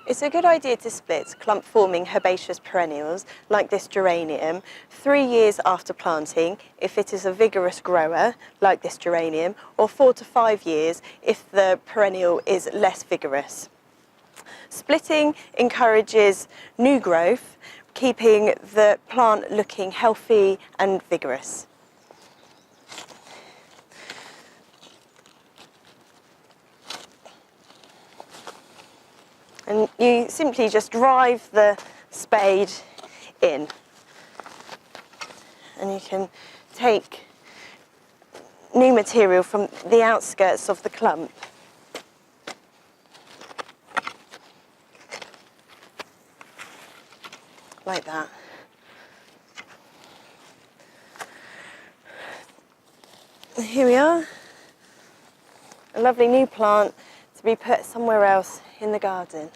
It's a good idea to split clump-forming herbaceous perennials, like this geranium, 3 years after planting if it is a vigorous grower, like this geranium, or 4 to 5 years if the perennial is less vigorous. Splitting encourages new growth, keeping the plant looking healthy and vigorous. And you simply just drive the spade in. And you can take new material from the outskirts of the clump. Like that. And here we are. A lovely new plant to be put somewhere else in the garden.